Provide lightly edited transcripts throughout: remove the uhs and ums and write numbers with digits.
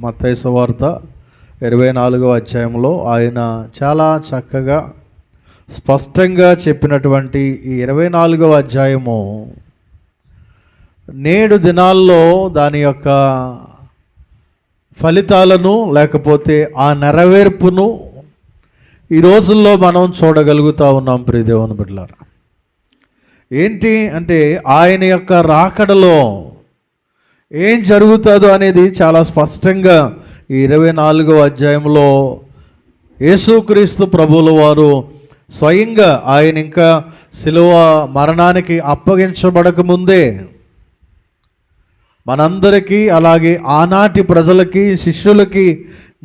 మత్తయి సువార్త 24వ అధ్యాయంలో ఆయన చాలా చక్కగా స్పష్టంగా చెప్పినటువంటి ఈ 24వ అధ్యాయము నేడు దినాల్లో దాని యొక్క ఫలితాలను లేకపోతే ఆ నెరవేర్పును ఈ రోజుల్లో మనం చూడగలుగుతూ ఉన్నాం. ప్రియ దేవుని బిడ్డలారా, ఏంటి అంటే ఆయన యొక్క రాకడలో ఏం జరుగుతుందో అనేది చాలా స్పష్టంగా ఈ 24వ అధ్యాయంలో యేసుక్రీస్తు ప్రభువుల వారు స్వయంగా ఆయన ఇంకా శిలువ మరణానికి అప్పగించబడక ముందే మనందరికీ అలాగే ఆనాటి ప్రజలకి శిష్యులకి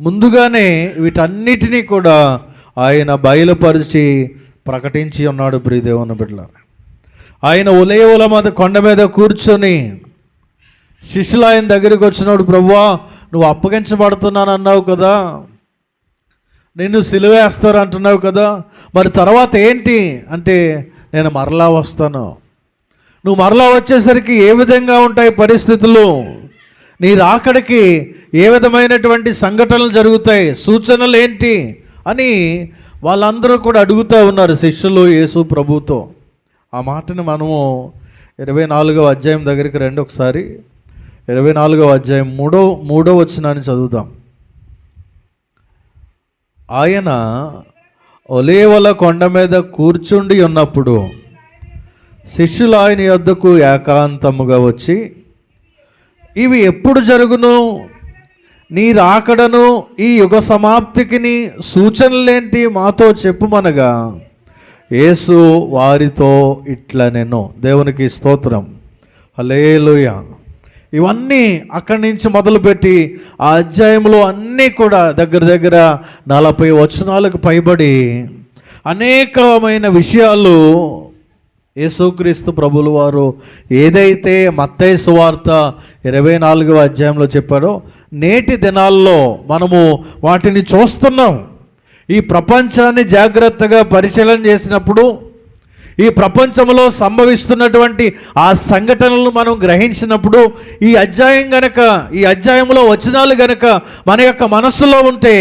ముందుగానే వీటన్నిటినీ కూడా ఆయన బయలుపరిచి ప్రకటించి ఉన్నాడు. ప్రియ దేవుని బిడ్డలారా, ఆయన ఒలీవల మీద కొండ మీద కూర్చొని శిష్యులు ఆయన దగ్గరికి వచ్చినాడు. ప్రభువా, నువ్వు అప్పగించబడుతున్నాను అన్నావు కదా, నిన్ను సిలువేస్తారు అంటున్నావు కదా, మరి తర్వాత ఏంటి అంటే నేను మరలా వస్తాను. నువ్వు మరలా వచ్చేసరికి ఏ విధంగా ఉంటాయి పరిస్థితులు, నీ రాకడికి ఏ విధమైనటువంటి సంఘటనలు జరుగుతాయి, సూచనలు ఏంటి అని వాళ్ళందరూ కూడా అడుగుతూ ఉన్నారు శిష్యులు యేసు ప్రభుతో. ఆ మాటను మనము 24వ అధ్యాయం దగ్గరికి రండి ఒకసారి. 24వ అధ్యాయం మూడో వచనాన్ని చదువుదాం. ఆయన ఒలీవల కొండ మీద కూర్చుండి ఉన్నప్పుడు శిష్యులు ఆయన యొద్దకు ఏకాంతముగా వచ్చి, ఇవి ఎప్పుడు జరుగును, నీ రాకడను ఈ యుగ సమాప్తికి నీ సూచనలేంటి మాతో చెప్పుమనగా యేసు వారితో ఇట్లనెను. దేవునికి స్తోత్రం, హల్లెలూయా. ఇవన్నీ అక్కడి నుంచి మొదలుపెట్టి ఆ అధ్యాయంలో అన్నీ కూడా దగ్గర 40 వచనాలకు పైబడి అనేకమైన విషయాలు యేసుక్రీస్తు ప్రభువుల వారు ఏదైతే మత్తయి సువార్త 24వ అధ్యాయంలో చెప్పారో నేటి దినాల్లో మనము వాటిని చూస్తున్నాం. ఈ ప్రపంచాన్ని జాగ్రత్తగా పరిశీలన చేసినప్పుడు ఈ ప్రపంచంలో సంభవిస్తున్నటువంటి ఆ సంఘటనలను మనం గ్రహించినప్పుడు ఈ అధ్యాయంలో వచనాలు గనక మన యొక్క మనస్సులో ఉంటే,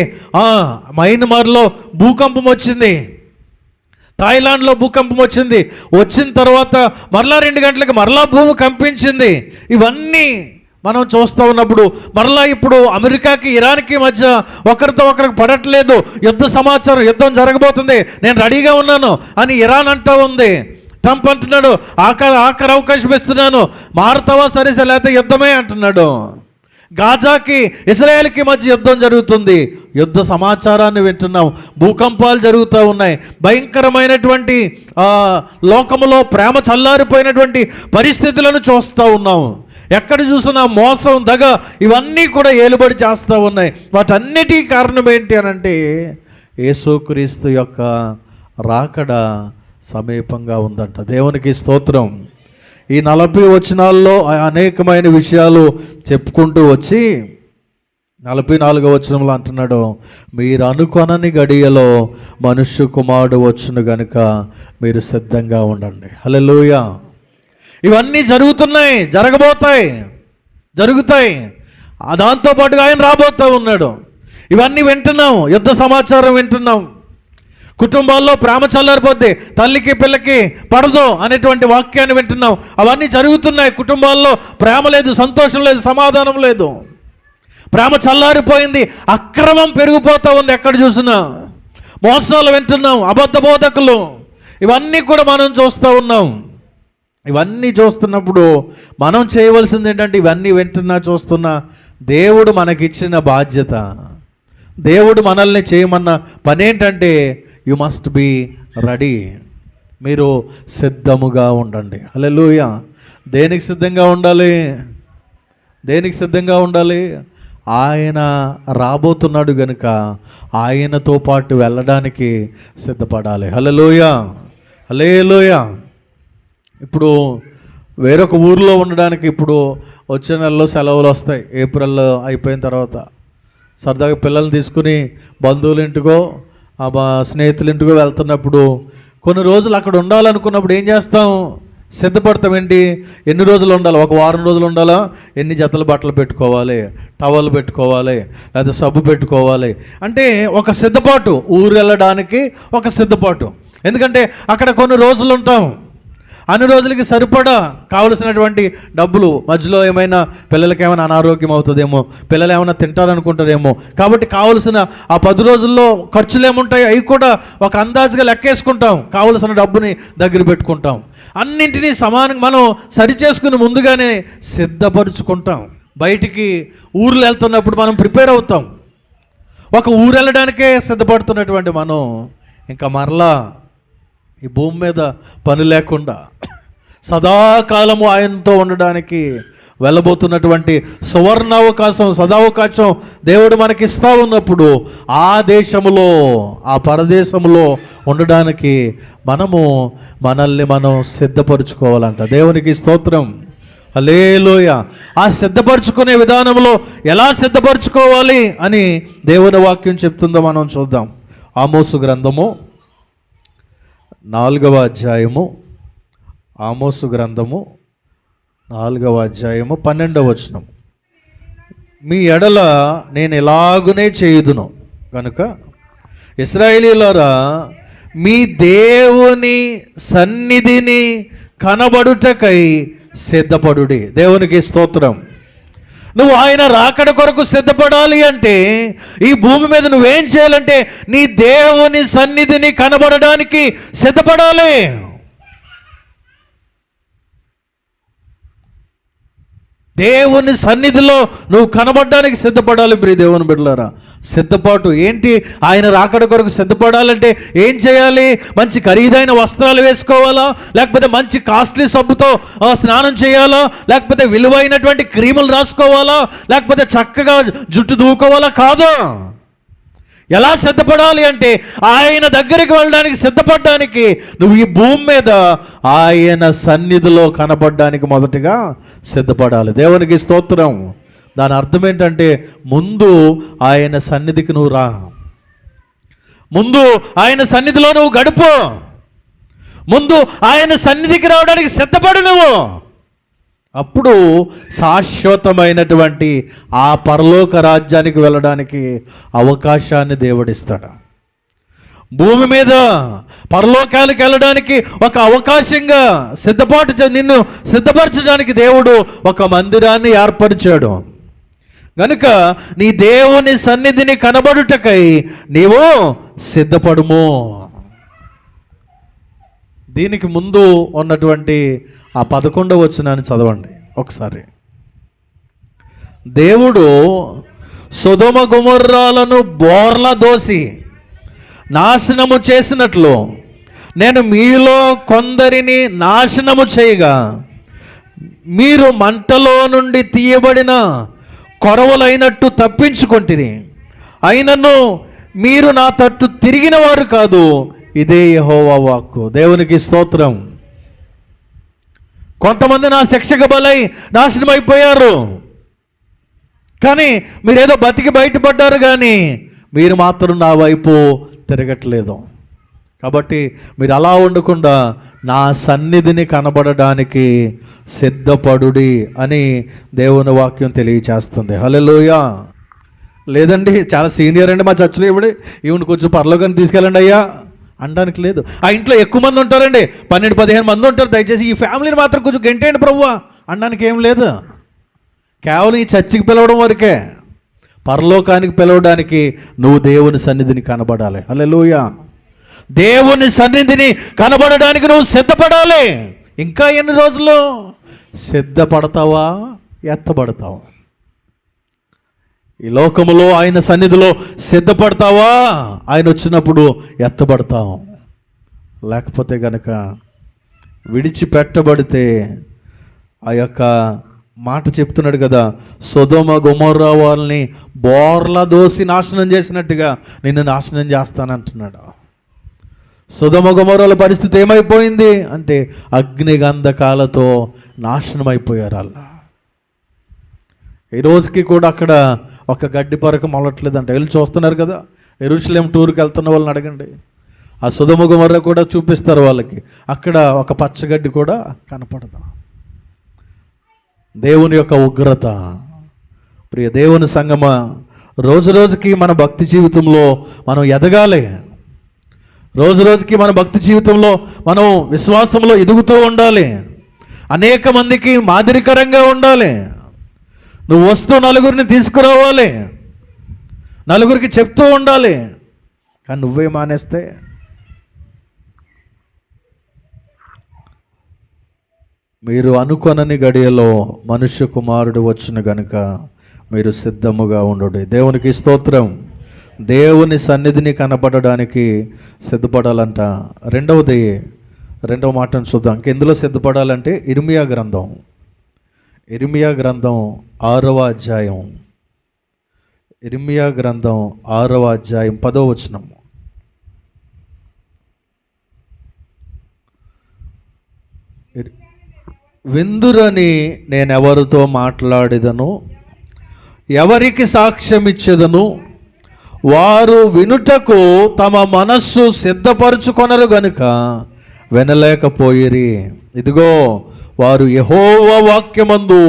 మయన్మార్లో భూకంపం వచ్చింది, థాయిలాండ్లో భూకంపం వచ్చింది, వచ్చిన తర్వాత మరలా 2 గంటలకు మరలా భూమి కంపించింది. ఇవన్నీ మనం చూస్తూ ఉన్నప్పుడు మరలా ఇప్పుడు అమెరికాకి ఇరాన్కి మధ్య ఒకరితో ఒకరికి పడట్లేదు, యుద్ధం జరగబోతుంది, నేను రెడీగా ఉన్నాను అని ఇరాన్ అంటూ ఉంది. ట్రంప్ అంటున్నాడు ఆఖరి అవకాశం ఇస్తున్నాను, మారుతావా సరే లేకపోతే యుద్ధమే అంటున్నాడు. గాజాకి ఇజ్రాయెల్కి మధ్య యుద్ధం జరుగుతుంది, యుద్ధ సమాచారాన్ని వింటున్నాం. భూకంపాలు జరుగుతూ ఉన్నాయి, భయంకరమైనటువంటి లోకములో ప్రేమ చల్లారిపోయినటువంటి పరిస్థితులను చూస్తూ ఉన్నాం. ఎక్కడ చూసినా మోసం, దగ ఇవన్నీ కూడా ఏలుబడి చేస్తూ ఉన్నాయి. వాటన్నిటికీ కారణం ఏంటి అని అంటే యేసుక్రీస్తు యొక్క రాకడ సమీపంగా ఉందంట. దేవునికి స్తోత్రం. ఈ 40 వచనాల్లో అనేకమైన విషయాలు చెప్పుకుంటూ వచ్చి 44వ వచనంలో అంటున్నాడు, మీరు అనుకొనని గడియలో మనుష్య కుమారుడు వచ్చును గనుక మీరు సిద్ధంగా ఉండండి. హల్లెలూయా. ఇవన్నీ జరుగుతున్నాయి, జరుగుతాయి. దాంతోపాటుగా ఆయన రాబోతూ ఉన్నాడు. ఇవన్నీ వింటున్నాం, యుద్ధ సమాచారం వింటున్నాం. కుటుంబాల్లో ప్రేమ చల్లారిపోద్ది, తల్లికి పిల్లకి పడదు అనేటువంటి వాక్యాన్ని వింటున్నాం. అవన్నీ జరుగుతున్నాయి. కుటుంబాల్లో ప్రేమ లేదు, సంతోషం లేదు, సమాధానం లేదు, ప్రేమ చల్లారిపోయింది, అక్రమం పెరిగిపోతూ ఉంది. ఎక్కడ చూసినా మోసాలు వింటున్నాం, అబద్ధ బోధకులు, ఇవన్నీ కూడా మనం చూస్తూ ఉన్నాం. ఇవన్నీ చూస్తున్నప్పుడు మనం చేయవలసింది ఏంటంటే, ఇవన్నీ చూస్తున్నా దేవుడు మనకిచ్చిన బాధ్యత, దేవుడు మనల్ని చేయమన్న పని ఏంటంటే యు మస్ట్ బీ రెడీ. మీరు సిద్ధముగా ఉండండి. హల్లెలూయా. దేనికి సిద్ధంగా ఉండాలి? ఆయన రాబోతున్నాడు గనుక ఆయనతో పాటు వెళ్ళడానికి సిద్ధపడాలి. హల్లెలూయా, హల్లెలూయా. ఇప్పుడు వేరొక ఊరిలో ఉండడానికి ఇప్పుడు వచ్చే నెలలో సెలవులు వస్తాయి. ఏప్రిల్ అయిపోయిన తర్వాత సరదాగా పిల్లల్ని తీసుకుని బంధువుల ఇంటికో స్నేహితుల ఇంటికో వెళ్తున్నప్పుడు కొన్ని రోజులు అక్కడ ఉండాలనుకున్నప్పుడు ఏం చేస్తాం? సిద్ధపడతాం ఏంటి? ఎన్ని రోజులు ఉండాలి? ఒక వారం రోజులు ఉండాలా? ఎన్ని జతలు బట్టలు పెట్టుకోవాలి, టవల్ పెట్టుకోవాలి, లేదా సబ్బు పెట్టుకోవాలి అంటే ఒక సిద్ధపాటు. ఊరు వెళ్ళడానికి ఒక సిద్ధపాటు. ఎందుకంటే అక్కడ కొన్ని రోజులు ఉంటాం. అన్ని రోజులకి సరిపడా కావలసినటువంటి డబ్బులు, మధ్యలో ఏమైనా పిల్లలకి ఏమైనా అనారోగ్యం అవుతుందేమో, పిల్లలు ఏమైనా తింటారనుకుంటారేమో, కాబట్టి కావలసిన ఆ 10 రోజుల్లో ఖర్చులు ఏముంటాయి అవి కూడా ఒక అందాజుగా లెక్కేసుకుంటాం. కావలసిన డబ్బుని దగ్గర పెట్టుకుంటాం. అన్నింటినీ సమానంగా మనం సరిచేసుకుని ముందుగానే సిద్ధపరుచుకుంటాం. బయటికి ఊర్లు వెళ్తున్నప్పుడు మనం ప్రిపేర్ అవుతాం. ఒక ఊరు వెళ్ళడానికే సిద్ధపడుతున్నటువంటి మనం ఇంకా మరలా ఈ భూమి మీద పని లేకుండా సదాకాలము ఆయనతో ఉండడానికి వెళ్ళబోతున్నటువంటి సువర్ణావకాశం, సదావకాశం దేవుడు మనకి ఇస్తా ఉన్నప్పుడు ఆ దేశములో, ఆ పరదేశంలో ఉండడానికి మనల్ని మనం సిద్ధపరచుకోవాలంట. దేవునికి స్తోత్రం, హల్లెలూయా. ఆ సిద్ధపరచుకునే విధానంలో ఎలా సిద్ధపరచుకోవాలి అని దేవుని వాక్యం చెప్తుందో మనం చూద్దాం. ఆమోసు గ్రంథము 4వ అధ్యాయము, ఆమోసు గ్రంథము 4వ అధ్యాయము 12వ వచనం. మీ ఎడల నేను ఎలాగునే చేయుదును కనుక ఇశ్రాయేలీయులారా మీ దేవుని సన్నిధిని కనబడుటకై సిద్ధపడుడి. దేవునికి స్తోత్రం. నువ్వు ఆయన రాకడ కొరకు సిద్ధపడాలి అంటే ఈ భూమి మీద నువ్వేం చేయాలంటే నీ దేవుని సన్నిధిని కనబడడానికి సిద్ధపడాలి. దేవుని సన్నిధిలో నువ్వు కనబడడానికి సిద్ధపడాలి. ప్రియ దేవుని బిడ్డలారా, సిద్ధపాటు ఏంటి? ఆయన రాకడ కొరకు సిద్ధపడాలంటే ఏం చేయాలి? మంచి ఖరీదైన వస్త్రాలు వేసుకోవాలా? లేకపోతే మంచి కాస్ట్లీ సబ్బుతో స్నానం చేయాలా? లేకపోతే విలువైనటువంటి క్రీములు రాసుకోవాలా? లేకపోతే చక్కగా జుట్టు దూకోవాలా? కాదు. ఎలా సిద్ధపడాలి అంటే ఆయన దగ్గరికి వెళ్ళడానికి, సిద్ధపడడానికి నువ్వు ఈ భూమి మీద ఆయన సన్నిధిలో కనబడడానికి మొదటిగా సిద్ధపడాలి. దేవునికి స్తోత్రం. దాని అర్థం ఏంటంటే ముందు ఆయన సన్నిధికి నువ్వు రా, ముందు ఆయన సన్నిధిలో నువ్వు గడుపు, ముందు ఆయన సన్నిధికి రావడానికి సిద్ధపడు నువ్వు. అప్పుడు శాశ్వతమైనటువంటి ఆ పరలోక రాజ్యానికి వెళ్ళడానికి అవకాశాన్ని దేవుడిస్తాడు. భూమి మీద పరలోకానికి వెళ్ళడానికి ఒక అవకాశంగా నిన్ను సిద్ధపరచడానికి దేవుడు ఒక మందిరాన్ని ఏర్పరిచాడు. గనుక నీ దేవుని సన్నిధిని కనబడుటకై నీవు సిద్ధపడుము. దీనికి ముందు ఉన్నటువంటి ఆ 11వ వచనాన్ని చదవండి ఒకసారి. దేవుడు సొదొమ గొమొర్రాలను బోర్ల దోసి నాశనము చేసినట్లు నేను మీలో కొందరిని నాశనము చేయగా మీరు మంటలో నుండి తీయబడిన కొరవలైనట్టు తప్పించుకొంటిరి. అయినను మీరు నా తట్టు తిరిగిన వారు కాదు. ఇదే యెహోవా వాక్కు. దేవునికి స్తోత్రం. కొంతమంది నా శిక్షకు బలై నాశనం అయిపోయారు, కానీ మీరేదో బతికి బయటపడ్డారు, కానీ మీరు మాత్రం నా వైపు తిరగట్లేదు. కాబట్టి మీరు అలా ఉండకుండా నా సన్నిధిని కనబడడానికి సిద్ధపడుడి అని దేవుని వాక్యం తెలియచేస్తుంది. హల్లెలూయా. లేదండి చాలా సీనియర్ అండి మా చర్చిలో, ఈవిడ కొంచెం పరలోకానికి తీసుకెళ్ళండి అయ్యా అనడానికి లేదు. ఆ ఇంట్లో ఎక్కువ మంది ఉంటారండి, 12-15 మంది ఉంటారు. దయచేసి ఈ ఫ్యామిలీని మాత్రం కొంచెం గంటేయండి ప్రభువా అనడానికి ఏం లేదు. కేవలం ఈ చర్చికి పిలవడం వరకే. పరలోకానికి పిలవడానికి నువ్వు దేవుని సన్నిధిని కనబడాలి. హల్లెలూయా. దేవుని సన్నిధిని కనబడడానికి నువ్వు సిద్ధపడాలి. ఇంకా ఎన్ని రోజులు సిద్ధపడతావా? ఎత్తబడతావా? ఈ లోకములో ఆయన సన్నిధిలో సిద్ధపడతావా? ఆయన వచ్చినప్పుడు ఎత్తబడతాం. లేకపోతే కనుక విడిచిపెట్టబడితే ఆ యొక్క మాట చెప్తున్నాడు కదా, సొదొమ గొమొర్రా వాళ్ళని బోర్ల దోసి నాశనం చేసినట్టుగా నిన్ను నాశనం చేస్తానంటున్నాడు. సొదొమ గొమొర్రాల పరిస్థితి ఏమైపోయింది అంటే అగ్నిగంధకాలతో నాశనం అయిపోయారు. అలా ఈ రోజుకి కూడా అక్కడ ఒక గడ్డి పరక మొలట్లేదంట. వెళ్ళి చూస్తున్నారు కదా, యెరూషలేం టూర్కి వెళ్తున్న వాళ్ళని అడగండి. ఆ సొదొమ గొమొర్రా కూడా చూపిస్తారు వాళ్ళకి, అక్కడ ఒక పచ్చగడ్డి కూడా కనపడదు. దేవుని యొక్క ఉగ్రత. ప్రియ దేవుని సంగమా, రోజు రోజుకి మన భక్తి జీవితంలో మనం ఎదగాలి. రోజు రోజుకి మన భక్తి జీవితంలో మనం విశ్వాసంలో ఎదుగుతూ ఉండాలి. అనేక మందికి మాదిరికరంగా ఉండాలి. నువ్వు వస్తూ నలుగురిని తీసుకురావాలి, నలుగురికి చెప్తూ ఉండాలి. కానీ నువ్వే మానేస్తే మీరు అనుకొనని గడియలో మనుష్య కుమారుడు వచ్చును గనుక మీరు సిద్ధముగా ఉండు. దేవునికి స్తోత్రం. దేవుని సన్నిధిని కనపడడానికి సిద్ధపడాలంట. రెండవ మాటను చూద్దాం. ఇంకెందులో సిద్ధపడాలంటే ఇర్మియా గ్రంథం 6వ అధ్యాయం. ఇర్మియా గ్రంథం 6వ అధ్యాయం 10వ వచనం. విందురని నేనెవరితో మాట్లాడేదను, ఎవరికి సాక్ష్యం ఇచ్చేదను, వారు వినుటకు తమ మనస్సు సిద్ధపరచుకొనరు గనుక వినలేకపోయిరి. ఇదిగో వారు యెహోవా వాక్యమందు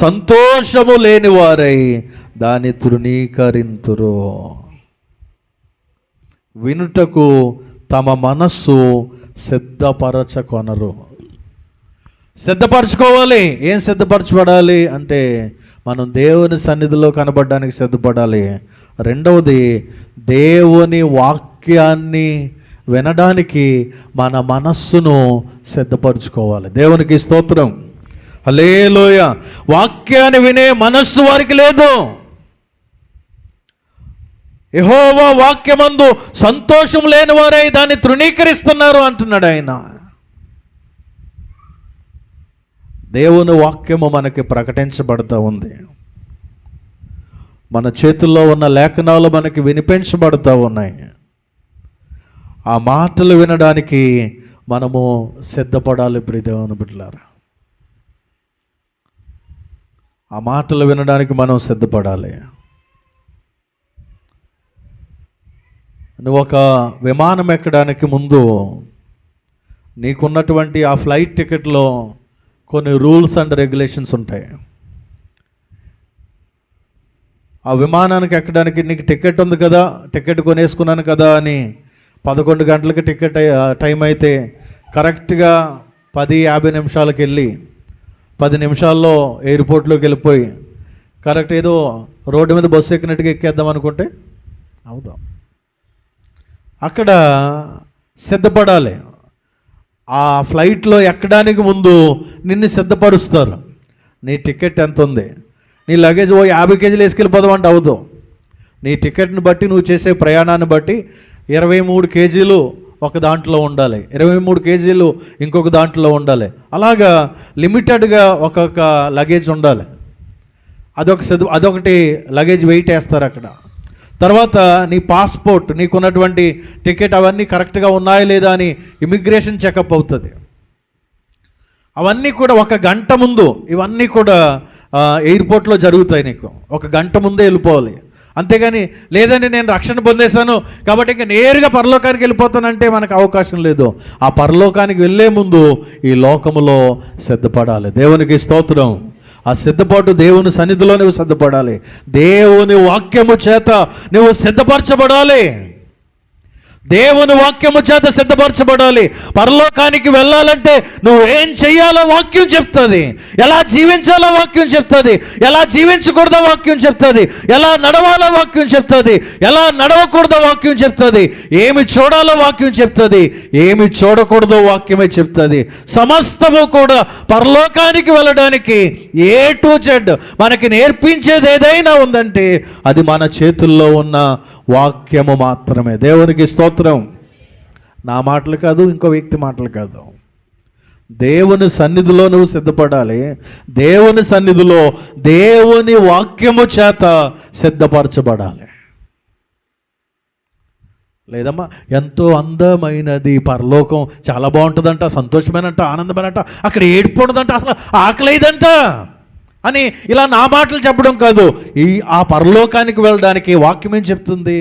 సంతోషము లేని వారై దాన్ని తృణీకరింతురు. వినుటకు తమ మనస్సు సిద్ధపరచుకొనరు. సిద్ధపరచుకోవాలి. ఏం సిద్ధపరచబడాలి అంటే మనం దేవుని సన్నిధిలో కనబడడానికి సిద్ధపడాలి. రెండవది, దేవుని వాక్యాన్ని వినడానికి మన మనస్సును సిద్ధపరచుకోవాలి. దేవునికి స్తోత్రం. హల్లెలూయా. వాక్యాన్ని వినే మనస్సు వారికి లేదు. యెహోవా వాక్యమందు సంతోషం లేని వారై దాన్ని తృణీకరిస్తున్నారు అంటున్నాడు ఆయన. దేవుని వాక్యము మనకి ప్రకటించబడుతూ ఉంది. మన చేతుల్లో ఉన్న లేఖనాలు మనకి వినిపించబడుతూ ఉన్నాయి. ఆ మాటలు వినడానికి మనము సిద్ధపడాలి. ప్రియ దేవుని బిడ్డలారా, ఆ మాటలు వినడానికి మనం సిద్ధపడాలి. నువ్వు ఒక విమానం ఎక్కడానికి ముందు నీకున్నటువంటి ఆ ఫ్లైట్ టికెట్లో కొన్ని రూల్స్ అండ్ రెగ్యులేషన్స్ ఉంటాయి. ఆ విమానానికి ఎక్కడానికి నీకు టికెట్ ఉంది కదా, టికెట్ కొనేసుకున్నాను కదా అని 11 గంటలకి టికెట్ టైం అయితే కరెక్ట్గా 10:50 నిమిషాలకు వెళ్ళి 10 నిమిషాల్లో ఎయిర్పోర్ట్లోకి వెళ్ళిపోయి కరెక్ట్ ఏదో రోడ్డు మీద బస్సు ఎక్కినట్టుగా ఎక్కేద్దాం అనుకుంటే అవుదాం. అక్కడ సిద్ధపడాలి. ఆ ఫ్లైట్లో ఎక్కడానికి ముందు నిన్ను సిద్ధపరుస్తారు. నీ టికెట్ ఎంత ఉంది, నీ లగేజ్ 50 కేజీలు వేసుకెళ్ళిపోదాం అంటే అవుతావు. నీ టికెట్ని బట్టి నువ్వు చేసే ప్రయాణాన్ని బట్టి 23 కేజీలు ఒక దాంట్లో ఉండాలి, 23 కేజీలు ఇంకొక దాంట్లో ఉండాలి. అలాగా లిమిటెడ్గా ఒక్కొక్క లగేజ్ ఉండాలి. అదొకటి లగేజ్ వెయిట్ వేస్తారు అక్కడ. తర్వాత నీ పాస్పోర్ట్, నీకున్నటువంటి టికెట్ అవన్నీ కరెక్ట్గా ఉన్నాయా లేదా అని ఇమిగ్రేషన్ చెకప్ అవుతుంది. అవన్నీ కూడా 1 గంట ముందు ఇవన్నీ కూడా ఎయిర్పోర్ట్లో జరుగుతాయి. నీకు 1 గంట ముందే వెళ్ళిపోవాలి. అంతేగాని లేదండి నేను రక్షణ పొందేశాను కాబట్టి ఇంకా నేరుగా పరలోకానికి వెళ్ళిపోతానంటే మనకు అవకాశం లేదు. ఆ పరలోకానికి వెళ్ళే ముందు ఈ లోకములో సిద్ధపడాలి. దేవునికి స్తోత్రం. ఆ సిద్ధపాటు దేవుని సన్నిధిలో నువ్వు సిద్ధపడాలి. దేవుని వాక్యము చేత నువ్వు సిద్ధపరచబడాలి. దేవుని వాక్యము చేత సిద్ధపరచబడాలి. పరలోకానికి వెళ్ళాలంటే నువ్వేం చెయ్యాలో వాక్యం చెప్తుంది, ఎలా జీవించాలో వాక్యం చెప్తుంది, ఎలా జీవించకూడదో వాక్యం చెప్తుంది, ఎలా నడవాలో వాక్యం చెప్తుంది, ఎలా నడవకూడదో వాక్యం చెప్తుంది, ఏమి చూడాలో వాక్యం చెప్తుంది, ఏమి చూడకూడదో వాక్యమే చెప్తుంది. సమస్తము కూడా పరలోకానికి వెళ్ళడానికి A to Z మనకి నేర్పించేది ఏదైనా ఉందంటే అది మన చేతుల్లో ఉన్న వాక్యము మాత్రమే. దేవునికి స్తోత్రం. నా మాటలు కాదు, ఇంకో వ్యక్తి మాటలు కాదు. దేవుని సన్నిధిలో నువ్వు సిద్ధపడాలి. దేవుని సన్నిధిలో దేవుని వాక్యము చేత సిద్ధపరచబడాలి. లేదమ్మా ఎంతో అందమైనది పరలోకం, చాలా బాగుంటుందంట, సంతోషమేనంట, ఆనందమేనంట, అక్కడ ఏడుపు ఉండదంట, అసలు ఆకలేదంట అని ఇలా నా మాటలు చెప్పడం కాదు. ఆ పరలోకానికి వెళ్ళడానికి వాక్యం ఏం చెప్తుంది?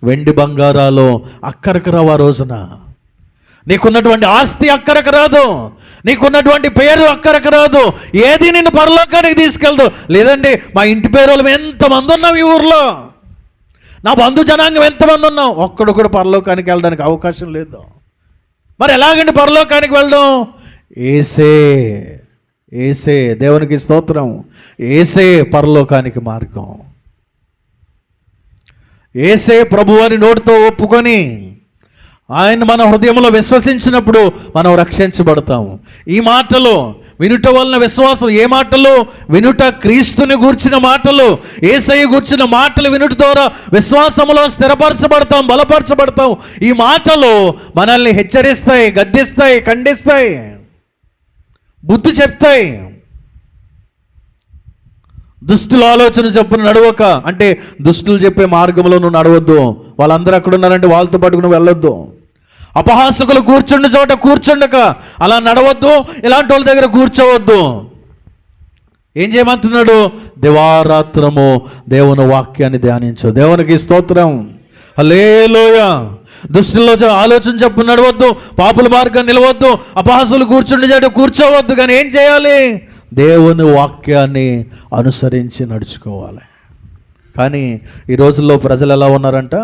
వెండి బంగారాలు అక్కరకు రావు. ఆ రోజున నీకున్నటువంటి ఆస్తి అక్కరకు రాదు, నీకున్నటువంటి పేరు అక్కరకు రాదు. ఏది నిన్ను పరలోకానికి తీసుకెళ్దు. లేదండి, మా ఇంటి పేరు వాళ్ళు ఎంతమంది ఉన్నాం ఈ ఊర్లో, నా బంధు జనాంగం ఎంతమంది ఉన్నాం, ఒక్కడు కూడా పరలోకానికి వెళ్ళడానికి అవకాశం లేదు. మరి ఎలాగండి పరలోకానికి వెళ్ళడం? ఏసే, ఏసే, దేవునికి స్తోత్రం. ఏసే పరలోకానికి మార్గం. ఏసే ప్రభువు అని నోటితో ఒప్పుకొని ఆయన మన హృదయంలో విశ్వసించినప్పుడు మనం రక్షించబడతాము. ఈ మాటలు వినుట వలన విశ్వాసం. ఏ మాటలు? వినుట, క్రీస్తుని గూర్చిన మాటలు, యేసయ్య గూర్చిన మాటలు వినుట ద్వారా విశ్వాసములో స్థిరపరచబడతాం, బలపరచబడతాం. ఈ మాటలు మనల్ని హెచ్చరిస్తాయి, గద్దిస్తాయి, ఖండిస్తాయి, బుద్ధి చెప్తాయి. దుష్టుల ఆలోచన చొప్పున నడవక, అంటే దుష్టులు చెప్పే మార్గంలో నువ్వు నడవద్దు. వాళ్ళందరూ అక్కడ ఉన్నారంటే వాళ్ళతో పాటు నువ్వు వెళ్ళొద్దు. అపహాసకులు కూర్చుండే చోట కూర్చుండక అలా నడవద్దు. ఇలాంటి వాళ్ళ దగ్గర కూర్చోవద్దు. ఏం చేయమంటున్నాడు? దివారాత్రము దేవుని వాక్యాన్ని ధ్యానించు. దేవునికి స్తోత్రం. హల్లెలూయా. దుష్టుల్లో ఆలోచన చెప్పు నడవద్దు, పాపుల మార్గాన్ని నిలవద్దు, అపహాసులు కూర్చుండే చోట కూర్చోవద్దు. కానీ ఏం చేయాలి? దేవుని వాక్యాన్ని అనుసరించి నడుచుకోవాలి. కానీ ఈ రోజుల్లో ప్రజలు ఎలా ఉన్నారంట?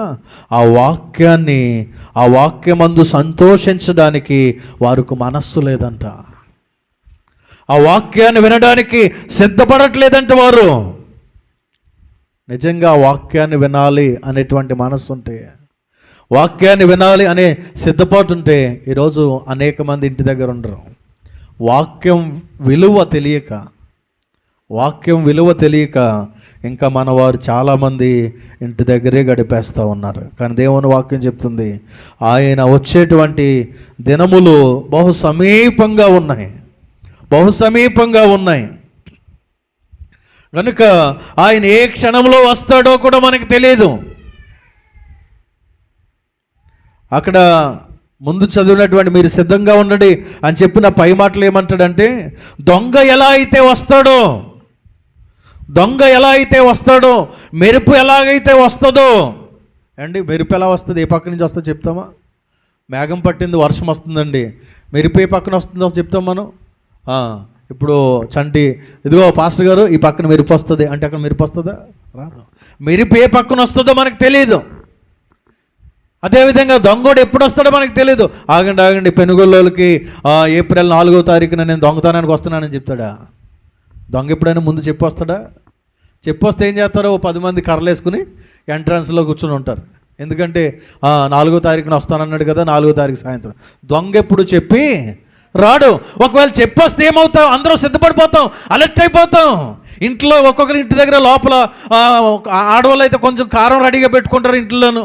ఆ వాక్యమందు సంతోషించడానికి వారికి మనస్సు లేదంట. ఆ వాక్యాన్ని వినడానికి సిద్ధపడట్లేదంట వారు. నిజంగా ఆ వాక్యాన్ని వినాలి అనేటువంటి మనస్సు ఉంటే, వాక్యాన్ని వినాలి అనే సిద్ధపాటు ఉంటే ఈరోజు అనేక మంది ఇంటి దగ్గర ఉండరు. వాక్యం విలువ తెలియక ఇంకా మన వారు చాలామంది ఇంటి దగ్గరే గడిపేస్తూ ఉన్నారు. కానీ దేవుని వాక్యం చెప్తుంది, ఆయన వచ్చేటువంటి దినములు బహు సమీపంగా ఉన్నాయి. కనుక ఆయన ఏ క్షణంలో వస్తాడో కూడా మనకు తెలియదు. అక్కడ ముందు చదివినటువంటి మీరు సిద్ధంగా ఉండండి అని చెప్పిన పై మాటలు ఏమంటాడంటే, దొంగ ఎలా అయితే వస్తాడో, మెరుపు ఎలాగైతే వస్తుందో. అండి, మెరుపు ఎలా వస్తుంది? ఏ పక్క నుంచి వస్తుందో చెప్తామా? మేఘం పట్టింది, వర్షం వస్తుందండి. మెరుపు ఏ పక్కన వస్తుందో చెప్తాం మనం. ఇప్పుడు చంటి, ఇదిగో పాస్టర్ గారు ఈ పక్కన మెరుపు వస్తుంది అంటే అక్కడ మెరుపు వస్తుందా? రాదు. మెరుపు ఏ పక్కన వస్తుందో మనకు తెలియదు. అదేవిధంగా దొంగోడు ఎప్పుడు వస్తాడో మనకు తెలియదు. ఆగండి, పెనుగొల్లోకి ఏప్రిల్ 4వ తారీఖున నేను దొంగతనానికి వస్తున్నానని చెప్తాడా? దొంగ ఎప్పుడైనా ముందు చెప్పొస్తాడా? చెప్పొస్తే ఏం చేస్తారో 10 మంది కర్రలేసుకుని ఎంట్రన్స్లో కూర్చొని ఉంటారు. ఎందుకంటే 4వ తారీఖున వస్తానన్నాడు కదా, 4వ తారీఖు సాయంత్రం. దొంగ ఎప్పుడు చెప్పి రాడు. ఒకవేళ చెప్పొస్తే ఏమవుతాం? అందరూ సిద్ధపడిపోతాం, అలర్ట్ అయిపోతాం. ఇంట్లో ఒక్కొక్కరి ఇంటి దగ్గర లోపల ఆడవాళ్ళు అయితే కొంచెం కారం రెడీగా పెట్టుకుంటారు ఇంట్లోనూ.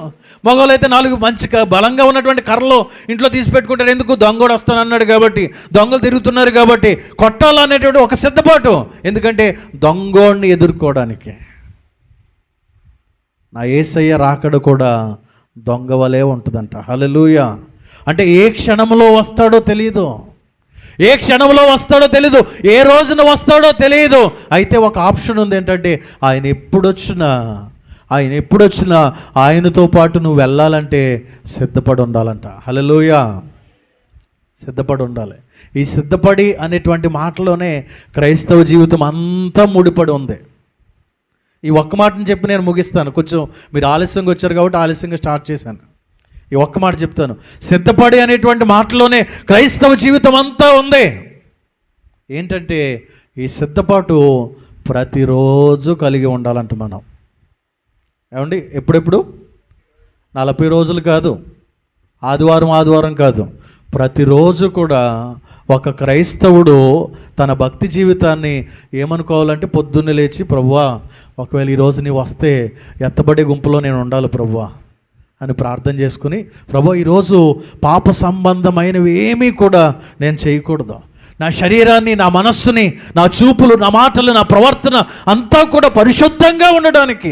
మగవాళ్ళు అయితే 4 మంచి బలంగా ఉన్నటువంటి కర్రలు ఇంట్లో తీసి పెట్టుకుంటారు. ఎందుకు? దొంగోడు వస్తానన్నాడు కాబట్టి, దొంగలు తిరుగుతున్నారు కాబట్టి కొట్టాలనేటువంటి ఒక సిద్ధపాటు. ఎందుకంటే దొంగోడిని ఎదుర్కోవడానికి. నా యేసయ్య రాకడ కూడా దొంగ వలే ఉంటుందంట. హల్లెలూయా. అంటే ఏ క్షణంలో వస్తాడో తెలియదు, ఏ రోజున వస్తాడో తెలియదు. అయితే ఒక ఆప్షన్ ఉంది. ఏంటంటే ఆయన ఎప్పుడొచ్చినా ఆయనతో పాటు నువ్వు వెళ్ళాలంటే సిద్ధపడి ఉండాలంట. హల్లెలూయా. సిద్ధపడి ఉండాలి. ఈ సిద్ధపడి అనేటువంటి మాటలోనే క్రైస్తవ జీవితం అంతా ముడిపడి ఉంది. ఈ ఒక్క మాటను చెప్పి నేను ముగిస్తాను. కొంచెం మీరు ఆలస్యంగా వచ్చారు కాబట్టి ఆలస్యంగా స్టార్ట్ చేశాను. ఈ ఒక్క మాట చెప్తాను. సిద్ధపడి అనేటువంటి మాటలోనే క్రైస్తవ జీవితం అంతా ఉంది. ఏంటంటే ఈ సిద్ధపాటు ప్రతిరోజు కలిగి ఉండాలంట మనం. ఏమండి? ఎప్పుడెప్పుడు? 40 రోజులు కాదు, ఆదివారం కాదు, ప్రతిరోజు కూడా ఒక క్రైస్తవుడు తన భక్తి జీవితాన్ని ఏమనుకోవాలంటే పొద్దున్నే లేచి, ప్రభువా ఒకవేళ ఈరోజు నీవు వస్తే ఎత్తబడే గుంపులో నేను ఉండాలి ప్రభువా అని ప్రార్థన చేసుకుని, ప్రభు ఈరోజు పాప సంబంధమైనవి ఏమీ కూడా నేను చేయకూడదు. నా శరీరాన్ని, నా మనస్సుని, నా చూపులు, నా మాటలు, నా ప్రవర్తన అంతా కూడా పరిశుద్ధంగా ఉండడానికి,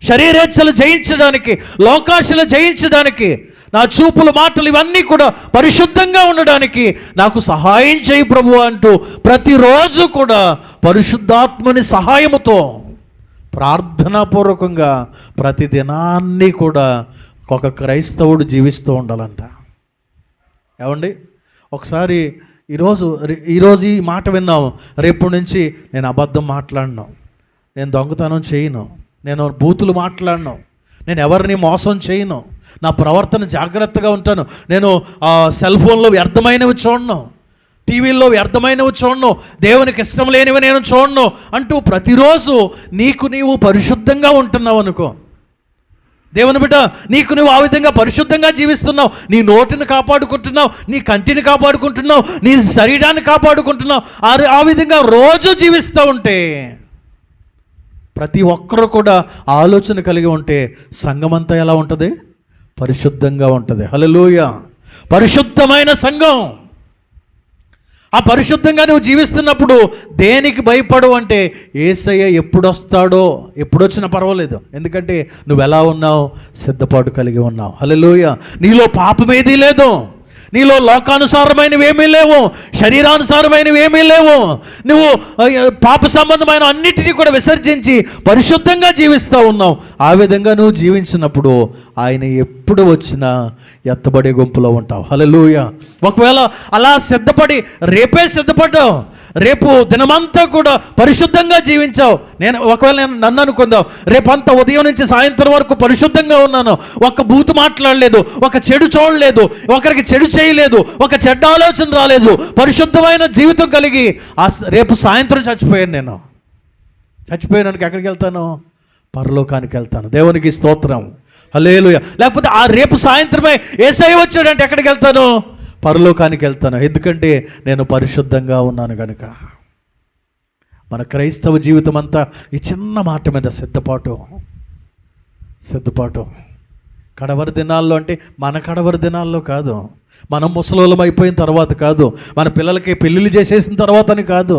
శరీరేచ్ఛలు జయించడానికి, లోకాశలు జయించడానికి, నా చూపులు, మాటలు ఇవన్నీ కూడా పరిశుద్ధంగా ఉండడానికి నాకు సహాయం చేయి ప్రభు అంటూ ప్రతిరోజు కూడా పరిశుద్ధాత్మని సహాయముతో ప్రార్థనాపూర్వకంగా ప్రతి దినాన్ని కూడా ఒక క్రైస్తవుడు జీవిస్తూ ఉండాలంట. ఏమండి, ఒకసారి ఈరోజు ఈ మాట విన్నాం, రేపు నుంచి నేను అబద్ధం మాట్లాడను, నేను దొంగతనం చేయను, నేను బూతులు మాట్లాడను, నేను ఎవరిని మోసం చేయను, నా ప్రవర్తన జాగ్రత్తగా ఉంటాను, నేను సెల్ ఫోన్లో వ్యర్థమైనవి చూడను, టీవీల్లో వ్యర్థమైనవి చూడను, దేవునికి ఇష్టం లేనివి నేను చూడను అంటూ ప్రతిరోజు నీవు పరిశుద్ధంగా ఉంటున్నావు అనుకో. దేవుని బిడ్డ, నువ్వు ఆ విధంగా పరిశుద్ధంగా జీవిస్తున్నావు, నీ నోటిని కాపాడుకుంటున్నావు, నీ కంటిని కాపాడుకుంటున్నావు, నీ శరీరాన్ని కాపాడుకుంటున్నావు. ఆ విధంగా రోజు జీవిస్తూ ఉంటే ప్రతి ఒక్కరు కూడా ఆలోచన కలిగి ఉంటే సంఘమంతా ఎలా ఉంటుంది? పరిశుద్ధంగా ఉంటుంది. హల్లెలూయా! పరిశుద్ధమైన సంఘం. ఆ పరిశుద్ధంగా నువ్వు జీవిస్తున్నప్పుడు దేనికి భయపడు అంటే యేసయ్య ఎప్పుడు వస్తాడో, ఎప్పుడొచ్చినా పర్వాలేదు, ఎందుకంటే నువ్వు ఎలా ఉన్నావు? సిద్ధపాటు కలిగి ఉన్నావు. హల్లెలూయా! నీలో పాపమేదీ లేదు, నీలో లోకానుసారమైనవి ఏమీ లేవు, శరీరానుసారమైనవి ఏమీ లేవు. నువ్వు పాప సంబంధమైన అన్నిటినీ కూడా విసర్జించి పరిశుద్ధంగా జీవిస్తూ ఉన్నావు. ఆ విధంగా నువ్వు జీవించినప్పుడు ఆయన ఎప్పుడు వచ్చినా ఎత్తబడే గుంపులో ఉంటావు. హల్లెలూయా! ఒకవేళ అలా సిద్ధపడి రేపే సిద్ధపడ్డావు, రేపు దినమంతా కూడా పరిశుద్ధంగా జీవించావు, ఒకవేళ నన్ను అనుకుందాం, రేపంతా ఉదయం నుంచి సాయంత్రం వరకు పరిశుద్ధంగా ఉన్నాను, ఒక బూతు మాట్లాడలేదు, ఒక చెడు చూడలేదు, ఒకరికి చెడు చేయలేదు, ఒక చెడ్డ ఆలోచన రాలేదు, పరిశుద్ధమైన జీవితం కలిగి రేపు సాయంత్రం చచ్చిపోయాను ఎక్కడికి వెళ్తాను? పరలోకానికి వెళ్తాను. దేవునికి స్తోత్రం. హల్లెలూయా! లేకపోతే ఆ రేపు సాయంత్రమే యేసయ్య వచ్చాడంటే ఎక్కడికి వెళ్తాను? పరలోకానికి వెళ్తాను. ఎందుకంటే నేను పరిశుద్ధంగా ఉన్నాను కనుక. మన క్రైస్తవ జీవితం అంతా ఈ చిన్న మాట మీద సిద్ధపాటు. కడవరి దినాల్లో అంటే మన కడవరి దినాల్లో కాదు, మనం ముసలోళ్ళం అయిపోయిన తర్వాత కాదు, మన పిల్లలకి పెళ్ళిళ్ళు చేసేసిన తర్వాత అని కాదు,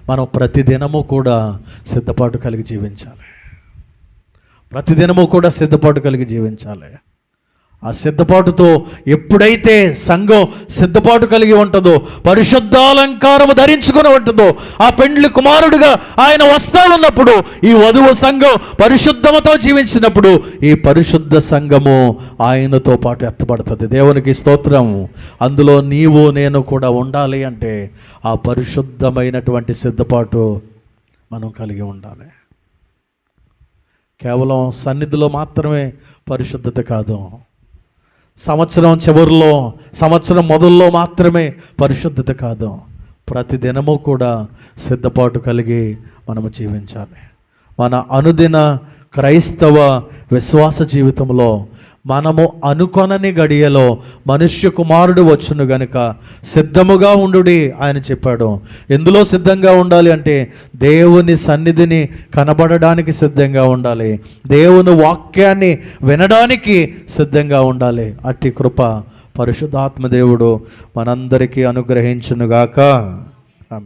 మనం ప్రతిదినము కూడా సిద్ధపాటు కలిగి జీవించాలి. ప్రతిదినము కూడా సిద్ధపాటు కలిగి జీవించాలి. ఆ సిద్ధపాటుతో ఎప్పుడైతే సంఘం సిద్ధపాటు కలిగి ఉంటుందో, పరిశుద్ధాలంకారము ధరించుకొని ఉంటుందో, ఆ పెండ్లి కుమారుడిగా ఆయన వస్తా ఉన్నప్పుడు ఈ వధువు సంఘం పరిశుద్ధముతో జీవించినప్పుడు ఈ పరిశుద్ధ సంఘము ఆయనతో పాటు ఎత్తబడుతుంది. దేవునికి స్తోత్రం. అందులో నీవు నేను కూడా ఉండాలి అంటే ఆ పరిశుద్ధమైనటువంటి సిద్ధపాటు మనం కలిగి ఉండాలి. కేవలం సన్నిధిలో మాత్రమే పరిశుద్ధత కాదు, సంవత్సరం చివరిలో, సంవత్సరం మొదల్లో మాత్రమే పరిశుద్ధత కాదు, ప్రతిదినము కూడా సిద్ధపాటు కలిగి మనము జీవించాలి. మన అనుదిన క్రైస్తవ విశ్వాస జీవితంలో మనము అనుకొనని గడియలో మనుష్య కుమారుడు వచ్చును గనుక సిద్ధముగా ఉండుడి ఆయన చెప్పాడు. ఎందులో సిద్ధంగా ఉండాలి అంటే దేవుని సన్నిధిని కనబడడానికి సిద్ధంగా ఉండాలి, దేవుని వాక్యాన్ని వినడానికి సిద్ధంగా ఉండాలి. అట్టి కృప పరిశుద్ధాత్మ దేవుడు మనందరికీ అనుగ్రహించునుగాక.